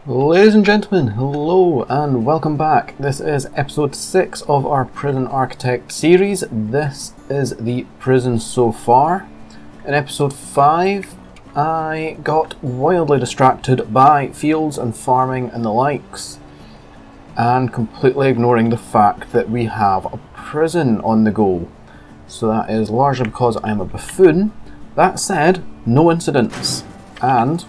Ladies and gentlemen, hello and welcome back. This is episode 6 of our Prison Architect series. This is the prison so far. In episode 5, I got wildly distracted by fields and farming and the likes, and completely ignoring the fact that we have a prison on the go. So that is largely because I am a buffoon. That said, no incidents, and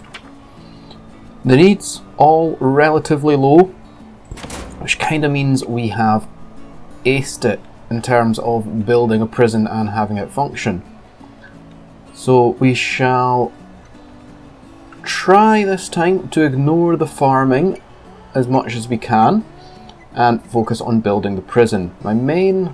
the needs all relatively low, which kind of means we have aced it in terms of building a prison and having it function. So we shall try this time to ignore the farming as much as we can and focus on building the prison. My main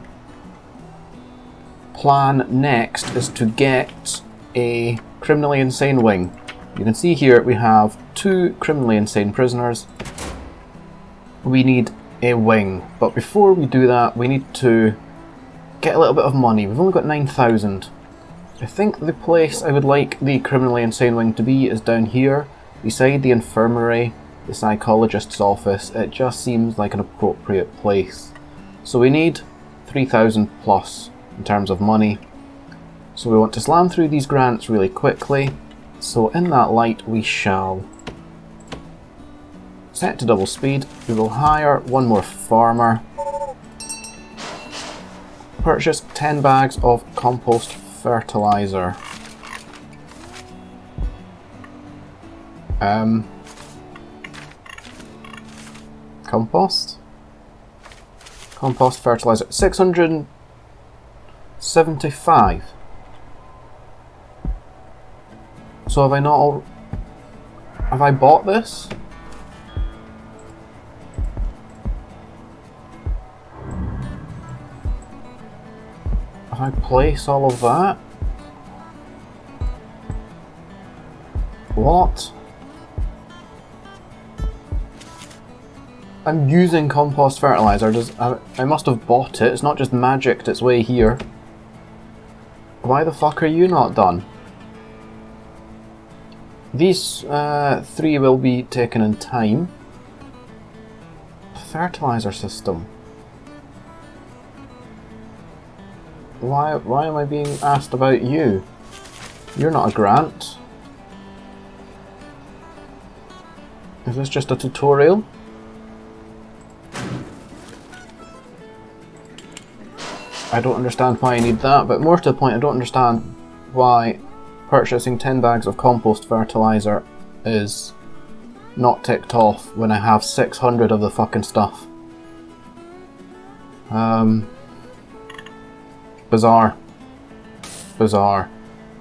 plan next is to get a criminally insane wing. You can see here we have 2 criminally insane prisoners. We need a wing, but before we do that we need to get a little bit of money. We've only got 9,000. I think the place I would like the criminally insane wing to be is down here, beside the infirmary, the psychologist's office. It just seems like an appropriate place. So we need 3,000 plus in terms of money. So we want to slam through these grants really quickly. So in that light we shall set to double speed. We will hire one more farmer. Purchase 10 bags of compost fertilizer. Compost fertilizer, 675. So have I bought this? Have I placed all of that? What? I'm using compost fertilizer. I must have bought it. It's not just magicked its way here. Why the fuck are you not done? These 3 will be taken in time. Fertilizer system. Why am I being asked about you? You're not a grant. Is this just a tutorial? I don't understand why I need that, but more to the point, I don't understand why purchasing 10 bags of compost fertilizer is not ticked off when I have 600 of the fucking stuff. Bizarre.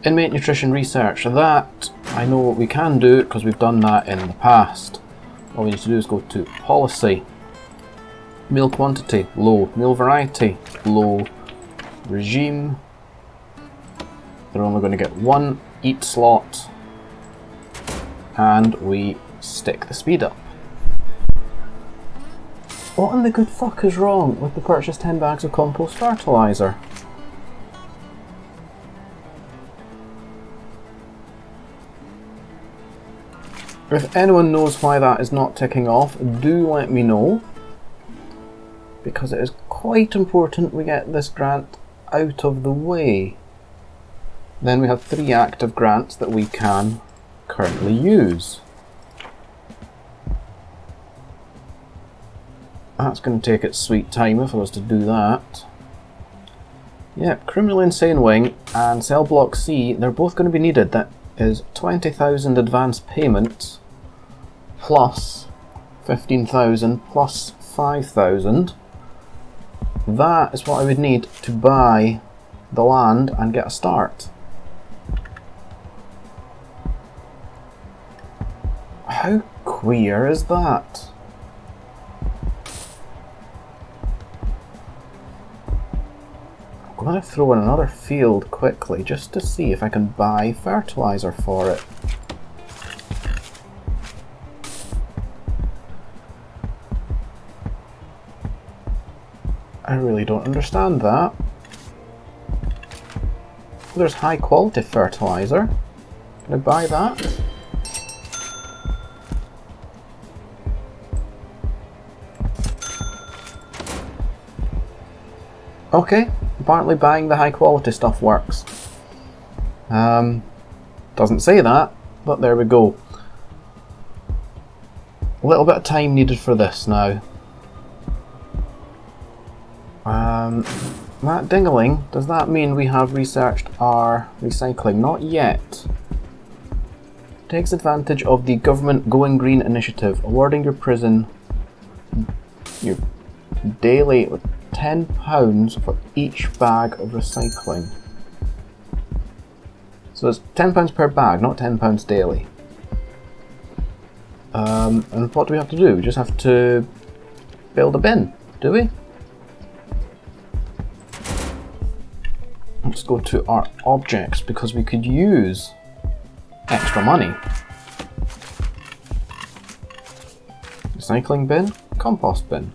Inmate nutrition research. That I know what we can do because we've done that in the past. All we need to do is go to policy. Meal quantity, low. Meal variety, low. Regime. They're only going to get 1 eat slot, and we stick the speed up. What in the good fuck is wrong with the purchase 10 bags of compost fertilizer? If anyone knows why that is not ticking off, do let me know, because it is quite important we get this grant out of the way. Then we have 3 active grants that we can currently use. That's going to take its sweet time if I was to do that. Yep, Criminal Insane Wing and Cell Block C, they're both going to be needed. That is 20,000 advance payments plus 15,000 plus 5,000. That is what I would need to buy the land and get a start. How queer is that? I'm going to throw in another field quickly just to see if I can buy fertilizer for it. I really don't understand that. There's high quality fertilizer. Can I buy that? Okay, apparently buying the high quality stuff works. Doesn't say that, but there we go. A little bit of time needed for this now. That ding-a-ling, does that mean we have researched our recycling? Not yet. Takes advantage of the government Going Green initiative, awarding your prison your daily with £10 for each bag of recycling. So it's £10 per bag, not £10 daily. And what do we have to do? We just have to build a bin, do we? Let's go to our objects because we could use extra money. Recycling bin, compost bin.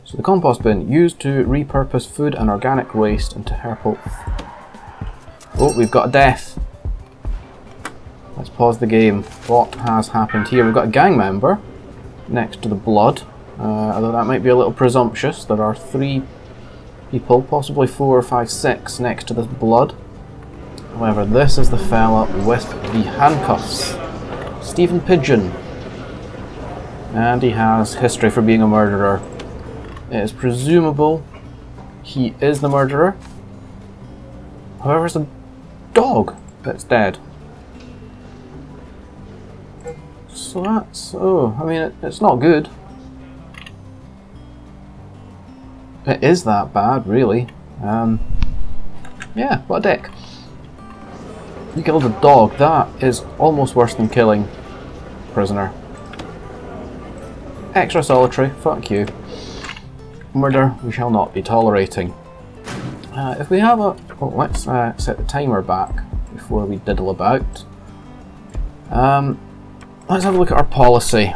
So the compost bin used to repurpose food and organic waste into herbal. Oh, we've got a death. Let's pause the game. What has happened here? We've got a gang member next to the blood. Although that might be a little presumptuous. There are 3 people, possibly 4 or 5, 6 next to this blood. However, this is the fella with the handcuffs. Stephen Pigeon. And he has history for being a murderer. It is presumable he is the murderer. However, it's a dog that's dead. So that's... oh, I mean, it's not good. It is that bad, really. Yeah, what a dick. You killed a dog. That is almost worse than killing a prisoner. Extra solitary, fuck you. Murder we shall not be tolerating. If we have a... oh, let's set the timer back before we diddle about. Let's have a look at our policy.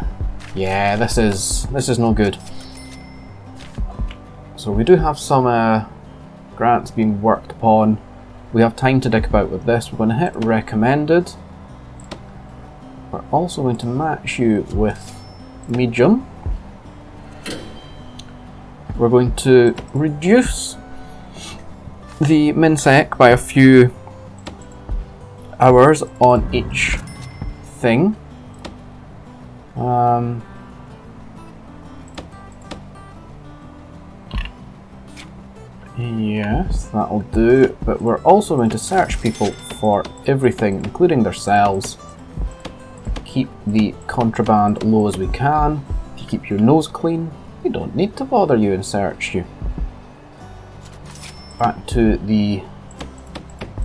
Yeah, this is no good. So we do have some grants being worked upon. We have time to dick about with this. We're going to hit recommended. We're also going to match you with medium. We're going to reduce the minsec by a few hours on each thing. Yes, that'll do, but we're also going to search people for everything, including their cells. Keep the contraband low as we can. If you keep your nose clean, we don't need to bother you and search you. Back to the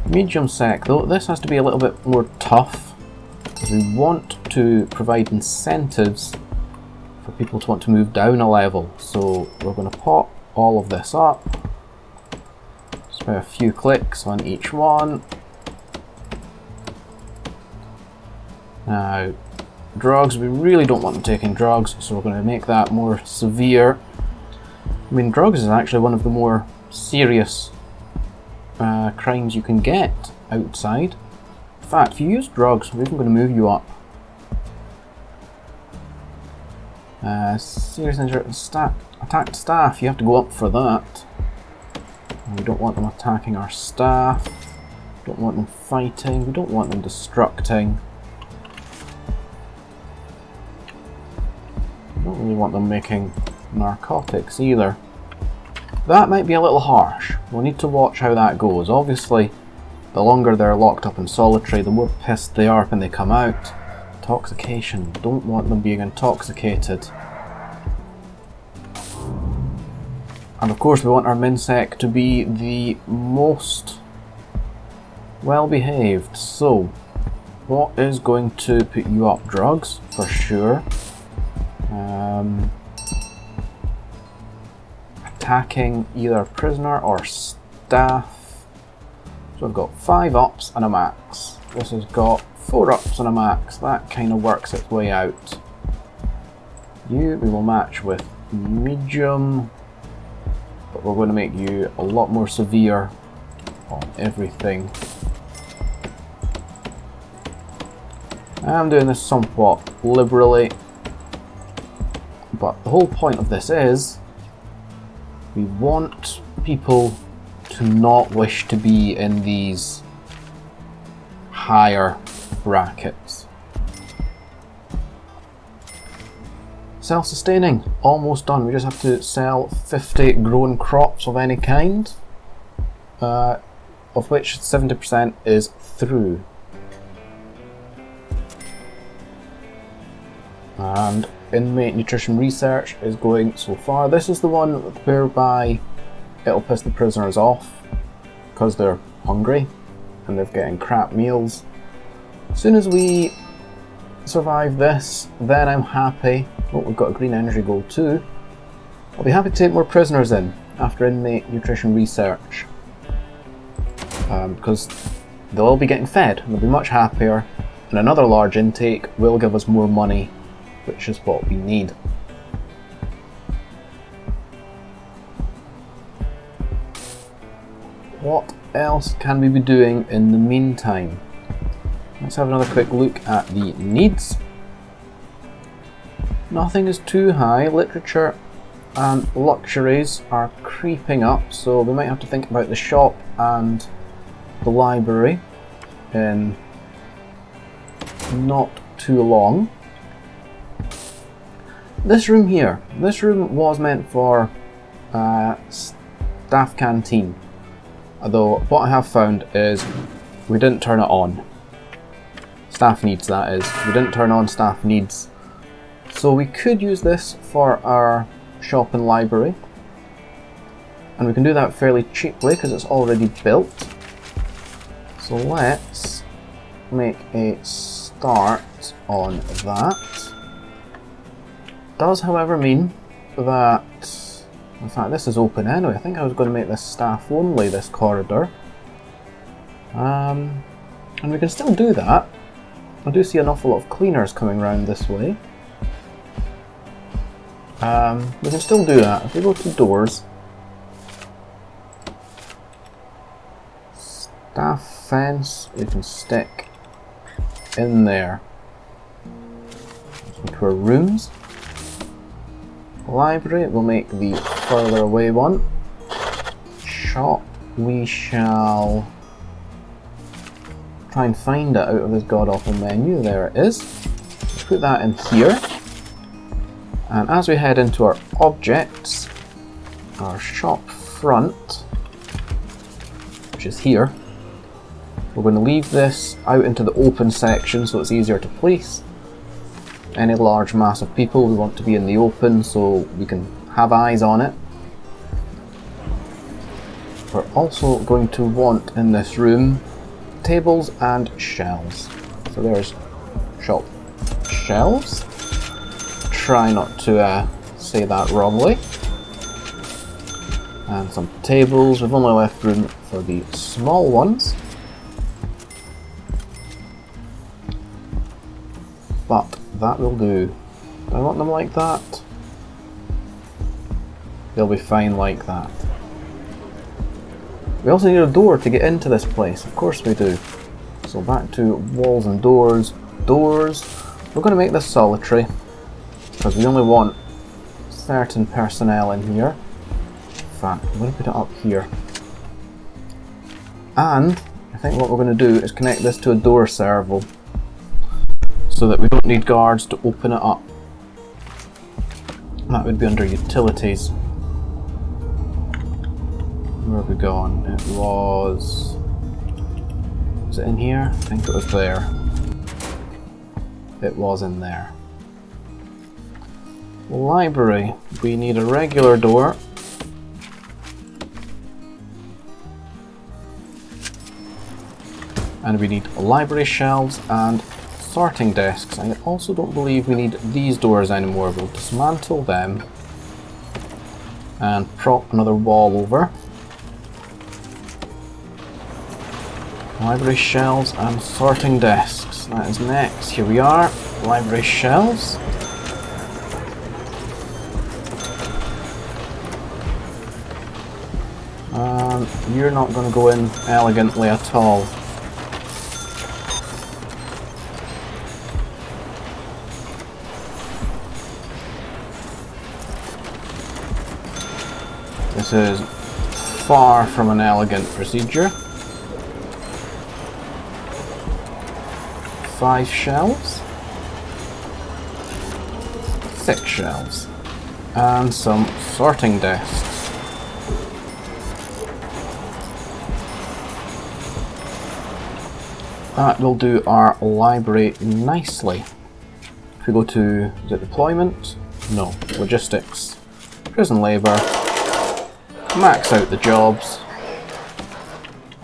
medium sec though, this has to be a little bit more tough. We want to provide incentives for people to want to move down a level. So we're going to pop all of this up. Just by a few clicks on each one. Now, drugs, we really don't want them taking drugs, so we're going to make that more severe. I mean, drugs is actually one of the more serious crimes you can get outside. In fact, if you use drugs, we're even going to move you up. Serious injury, attacked staff, you have to go up for that. We don't want them attacking our staff. Don't want them fighting. We don't want them destructing. We don't really want them making narcotics either. That might be a little harsh. We'll need to watch how that goes. Obviously, the longer they're locked up in solitary, the more pissed they are when they come out. Intoxication. Don't want them being intoxicated. And of course we want our minsec to be the most well behaved. So, what is going to put you up? Drugs, for sure. Attacking either prisoner or staff. So I've got 5 ups and a max. This has got 4 ups and a max. That kind of works its way out. You we will match with medium, but we're going to make you a lot more severe on everything. I'm doing this somewhat liberally, but the whole point of this is we want people to not wish to be in these higher brackets. Self-sustaining, almost done. We just have to sell 50 grown crops of any kind, of which 70% is through. And inmate nutrition research is going so far. This is the one whereby it'll piss the prisoners off because they're hungry and they're getting crap meals. As soon as we survive this, then I'm happy. Oh, we've got a green energy goal too. I'll be happy to take more prisoners in after inmate nutrition research, because they'll all be getting fed and they'll be much happier, and another large intake will give us more money, which is what we need. What else can we be doing in the meantime? Let's have another quick look at the needs. Nothing is too high. Literature and luxuries are creeping up, so we might have to think about the shop and the library in not too long. This room here, this room was meant for staff canteen, although what I have found is we didn't turn it on. Staff needs, that is. We didn't turn on staff needs. So we could use this for our shop and library, and we can do that fairly cheaply because it's already built. So let's make a start on that. Does however mean that, in fact this is open anyway, I think I was going to make this staff only, this corridor. And we can still do that. I do see an awful lot of cleaners coming around this way. We can still do that. If we go to doors, staff fence, we can stick in there. Let's go to our rooms. Library, we'll make the further away one. Shop, we shall try and find it out of this god-awful menu. There it is. Let's put that in here. And as we head into our objects, our shop front, which is here, we're going to leave this out into the open section so it's easier to place. Any large mass of people, we want to be in the open so we can have eyes on it. We're also going to want in this room tables and shelves. So there's shop shelves. Try not to say that wrongly. And some tables. We've only left room for the small ones, but that will do. Do I want them like that? They'll be fine like that. We also need a door to get into this place. Of course we do. So back to walls and doors. Doors. We're going to make this solitary, because we only want certain personnel in here. In fact, I'm going to put it up here. And I think what we're going to do is connect this to a door servo, so that we don't need guards to open it up. That would be under utilities. Where have we gone? It was it in here? I think it was there. It was in there. Library. We need a regular door. And we need library shelves and sorting desks. I also don't believe we need these doors anymore. We'll dismantle them and prop another wall over. Library shelves and sorting desks. That is next. Here we are. Library shelves. You're not going to go in elegantly at all. This is far from an elegant procedure. 5 shelves. 6 shelves. And some sorting desks. That will do our library nicely. If we go to, is it deployment? No, logistics. Prison labour. Max out the jobs.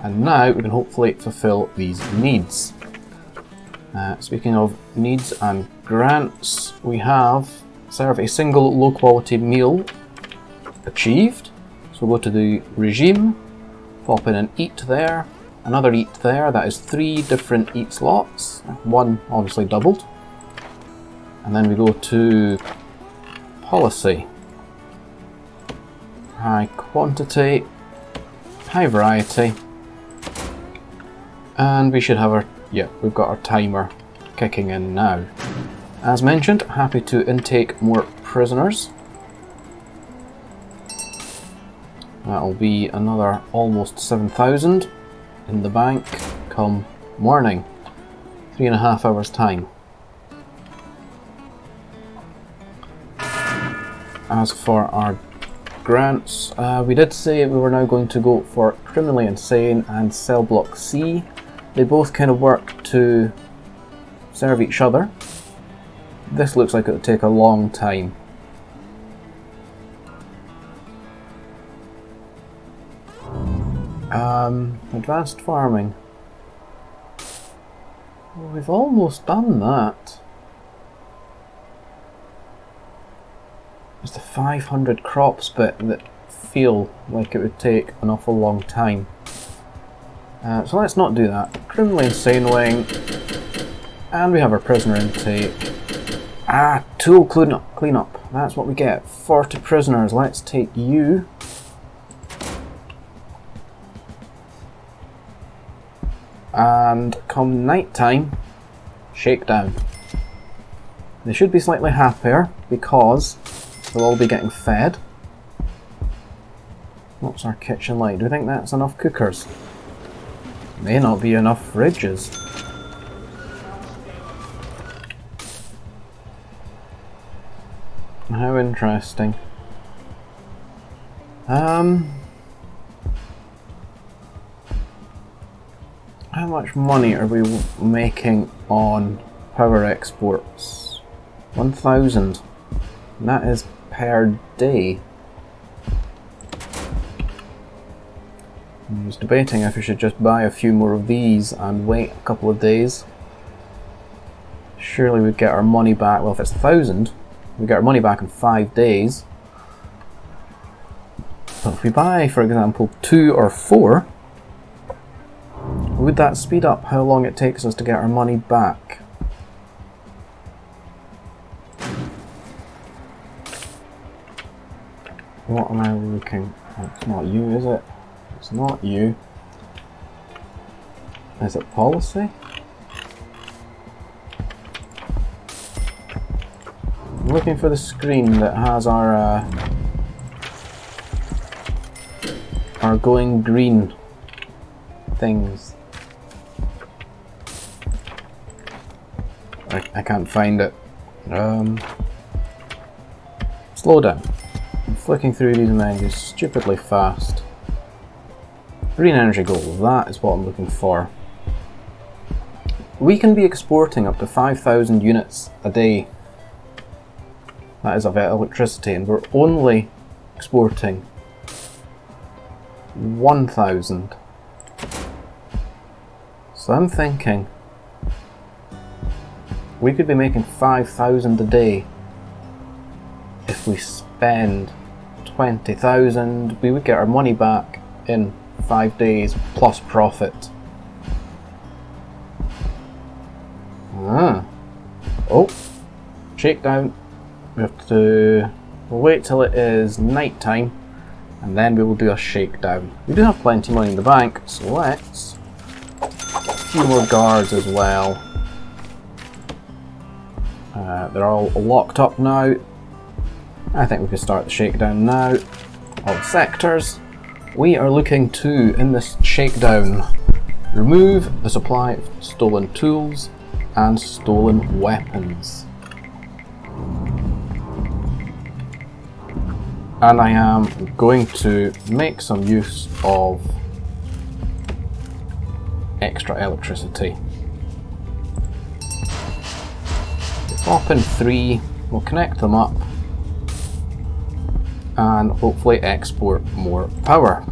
And now we can hopefully fulfill these needs. Speaking of needs and grants, we have serve a single low quality meal achieved. So we'll go to the regime, pop in an eat there, another eat there. That is 3 different eat slots, one obviously doubled. And then we go to policy, high quantity, high variety, and we should have our, yeah, we've got our timer kicking in now. As mentioned, happy to intake more prisoners. That'll be another almost 7,000 in the bank come morning, 3.5 hours time. As for our grants, we did say we were now going to go for Criminally Insane and Cell Block C. They both kind of work to serve each other. This looks like it would take a long time. Advanced farming. Well, we've almost done that. It's the 500 crops bit that feel like it would take an awful long time. So let's not do that. Criminally Insane Wing. And we have our prisoner intake. Tool cleanup. That's what we get. 40 prisoners. Let's take you. And come night time, shakedown. They should be slightly happier because they'll all be getting fed. What's our kitchen like? Do we think that's enough cookers? May not be enough fridges. How interesting. How much money are we making on power exports? 1,000. That is per day. I was debating if we should just buy a few more of these and wait a couple of days. Surely we'd get our money back. Well, if it's 1,000, we get our money back in 5 days. But if we buy, for example, 2 or 4, would that speed up how long it takes us to get our money back? What am I looking? Oh, it's not you, is it? It's not you. Is it policy? I'm looking for the screen that has our going green things. I can't find it. Slow down. I'm flicking through these menus stupidly fast. Green energy goal, that is what I'm looking for. We can be exporting up to 5,000 units a day. That is of electricity, and we're only exporting 1,000. So I'm thinking we could be making 5,000 a day. If we spend 20,000, we would get our money back in 5 days plus profit. Oh, shakedown. We have to wait till it is night time and then we will do a shakedown. We do have plenty of money in the bank, so let's get a few more guards as well. They're all locked up now. I think we can start the shakedown now. All sectors. we are looking to, in this shakedown, remove the supply of stolen tools and stolen weapons. And I am going to make some use of extra electricity. Pop in 3, we'll connect them up and hopefully export more power.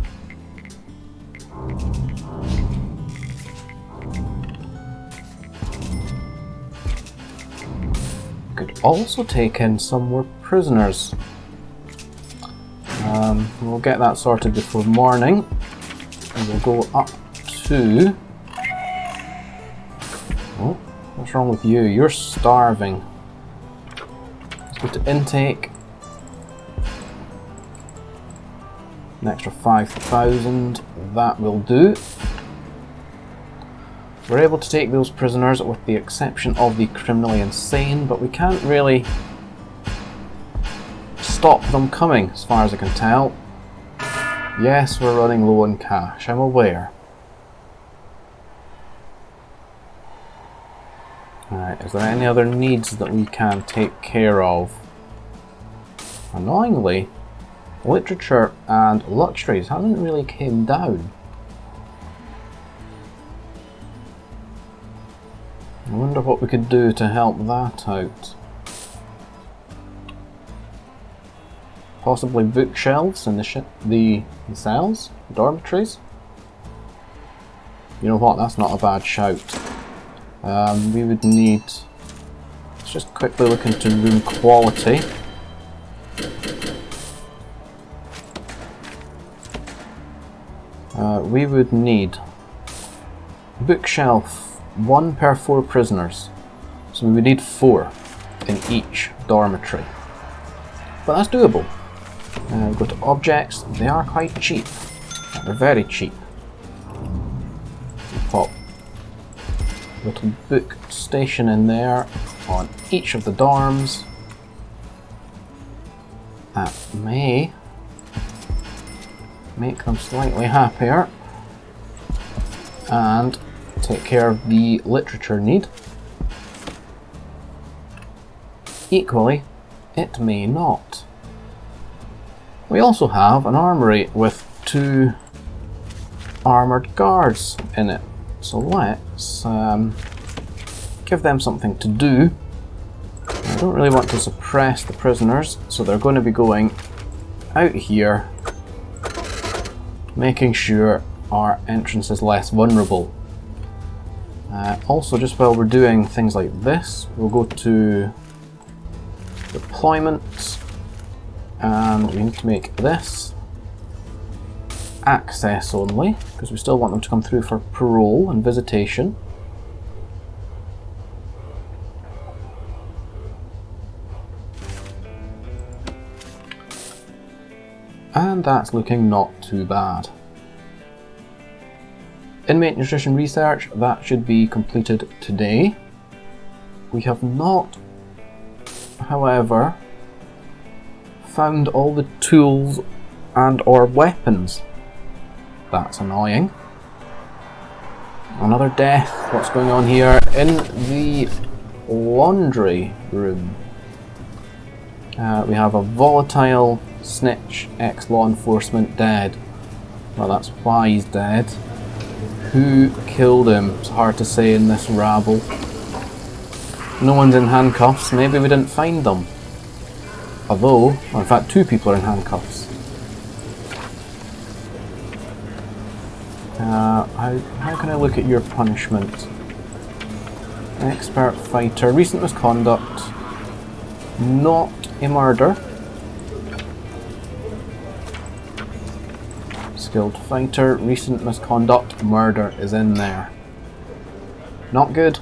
Could also take in some more prisoners. We'll get that sorted before morning, and we'll go up to... Oh, what's wrong with you? You're starving. Let's go to intake. An extra 5,000, that will do. We're able to take those prisoners with the exception of the criminally insane, but we can't really stop them coming as far as I can tell. Yes, we're running low on cash, I'm aware. Alright, is there any other needs that we can take care of? Annoyingly, literature and luxuries hasn't really came down. I wonder what we could do to help that out. Possibly bookshelves in the cells, dormitories. You know what, that's not a bad shout. We would need... Let's just quickly look into room quality. We would need bookshelf, 1 per 4 prisoners. So we would need 4 in each dormitory. But that's doable. Go to objects, they are quite cheap. They're very cheap. Pop a little book station in there on each of the dorms. That may make them slightly happier and take care of the literature need. Equally, it may not. We also have an armory with 2 armoured guards in it, so let's give them something to do. I don't really want to suppress the prisoners, so they're going to be going out here, making sure our entrance is less vulnerable. Also, just while we're doing things like this, we'll go to deployment, and we need to make this access only, because we still want them to come through for parole and visitation. And that's looking not too bad. Inmate nutrition research, that should be completed today. We have not, however, found all the tools and or weapons. That's annoying. Another death. What's going on here? In the laundry room, we have a volatile snitch ex-law enforcement dead. Well, that's why he's dead. Who killed him? It's hard to say in this rabble. No one's in handcuffs. Maybe we didn't find them. Although, well, in fact, 2 people are in handcuffs. How can I look at your punishment? Expert fighter, recent misconduct, not a murder. Skilled fighter, recent misconduct, murder is in there. Not good.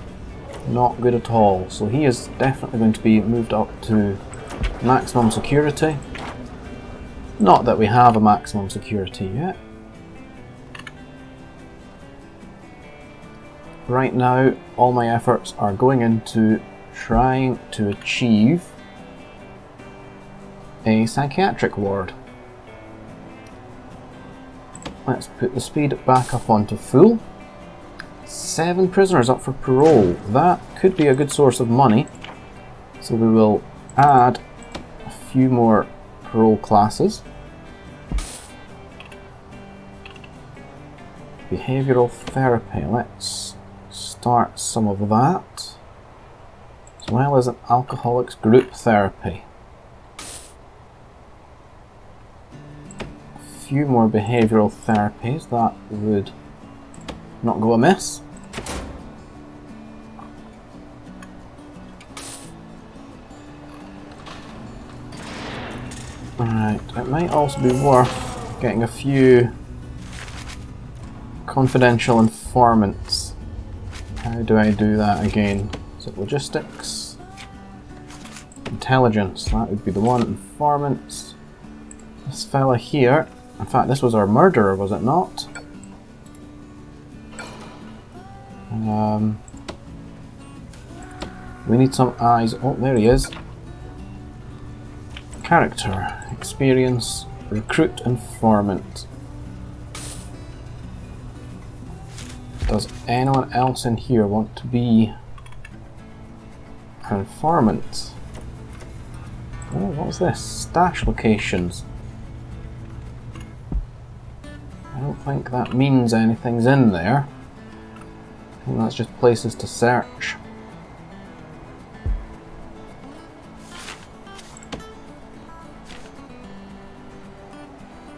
Not good at all. So he is definitely going to be moved up to maximum security. Not that we have a maximum security yet. Right now, all my efforts are going into trying to achieve a psychiatric ward. Let's put the speed back up onto full. 7 prisoners up for parole. That could be a good source of money. So we will add a few more parole classes. Behavioural therapy. Let's start some of that. As well as an alcoholics group therapy. A few more behavioural therapies. That would not go amiss. Alright, it might also be worth getting a few confidential informants. How do I do that again? Is it logistics? Intelligence, that would be the one. Informants. This fella here, in fact this was our murderer, was it not? We need some eyes. Oh, there he is. Character, experience, recruit, informant. Does anyone else in here want to be an informant? Oh, what was this? Stash locations. I don't think that means anything's in there. I think that's just places to search.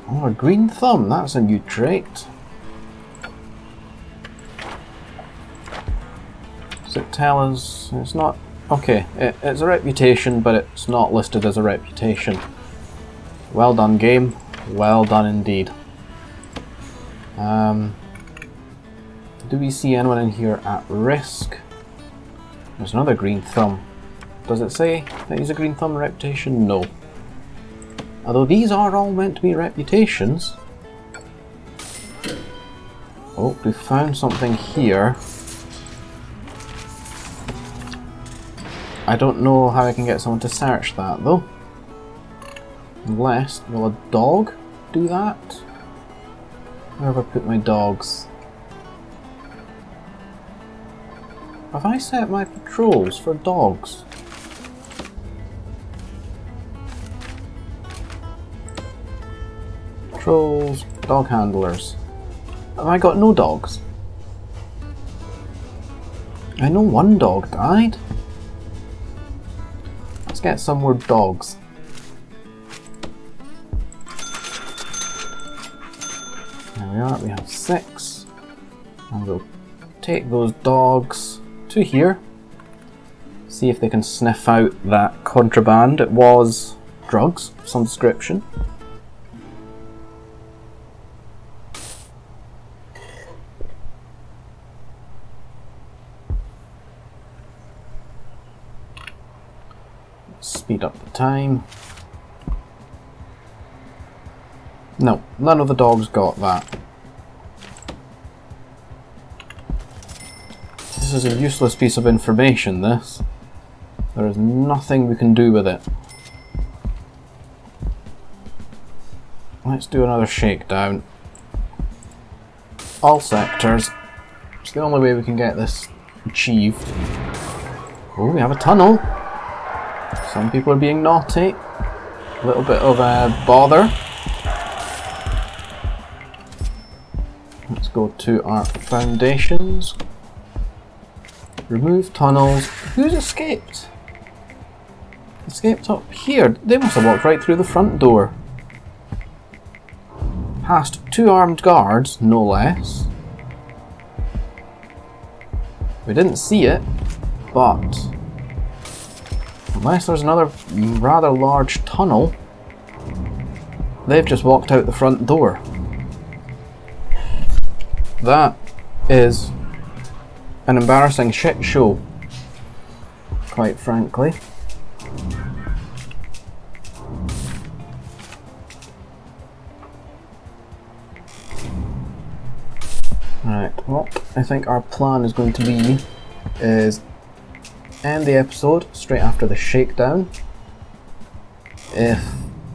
Oh, a green thumb, that's a new trait. Does it tell us? It's not. Okay, it's a reputation, but it's not listed as a reputation. Well done, game. Well done indeed. Do we see anyone in here at risk? There's another green thumb. Does it say that he's a green thumb reputation? No. Although these are all meant to be reputations. Oh, we found something here. I don't know how I can get someone to search that though. Unless, will a dog do that? Where have I put my dogs? Have I set my patrols for dogs? Patrols, dog handlers. Have I got no dogs? I know one dog died. Let's get some more dogs. There we are, we have 6. And we'll take those dogs to here. See if they can sniff out that contraband. It was drugs of some description. Speed up the time. No, none of the dogs got that. This is a useless piece of information, this. There is nothing we can do with it. Let's do another shakedown. All sectors. It's the only way we can get this achieved. Oh, we have a tunnel. Some people are being naughty. A little bit of a bother. Let's go to our foundations. Remove tunnels. Who's escaped? Escaped up here. They must have walked right through the front door. Past 2 armed guards, no less. We didn't see it, but unless there's another rather large tunnel, they've just walked out the front door. That is an embarrassing shit show, quite frankly. Right, what I think our plan is going to be is end the episode straight after the shakedown. If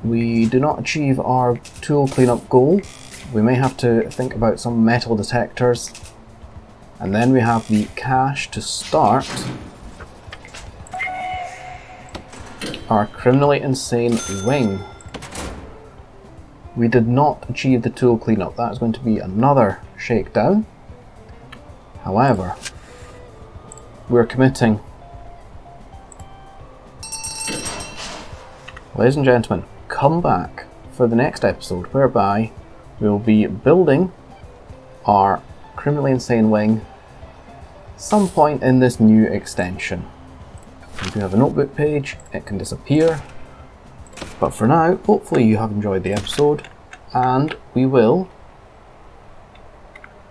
we do not achieve our tool cleanup goal, We may have to think about some metal detectors. And then we have the cash to start our criminally insane wing. We did not achieve the tool cleanup. That is going to be another shakedown. However, we're committing. Ladies and gentlemen, come back for the next episode whereby we'll be building our criminally insane wing some point in this new extension. We do have a notebook page, it can disappear, but for now, hopefully you have enjoyed the episode, and we will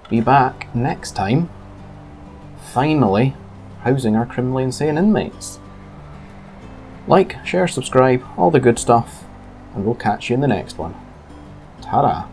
be back next time, finally housing our criminally insane inmates. Like, share, subscribe, all the good stuff, and we'll catch you in the next one. Ta-da!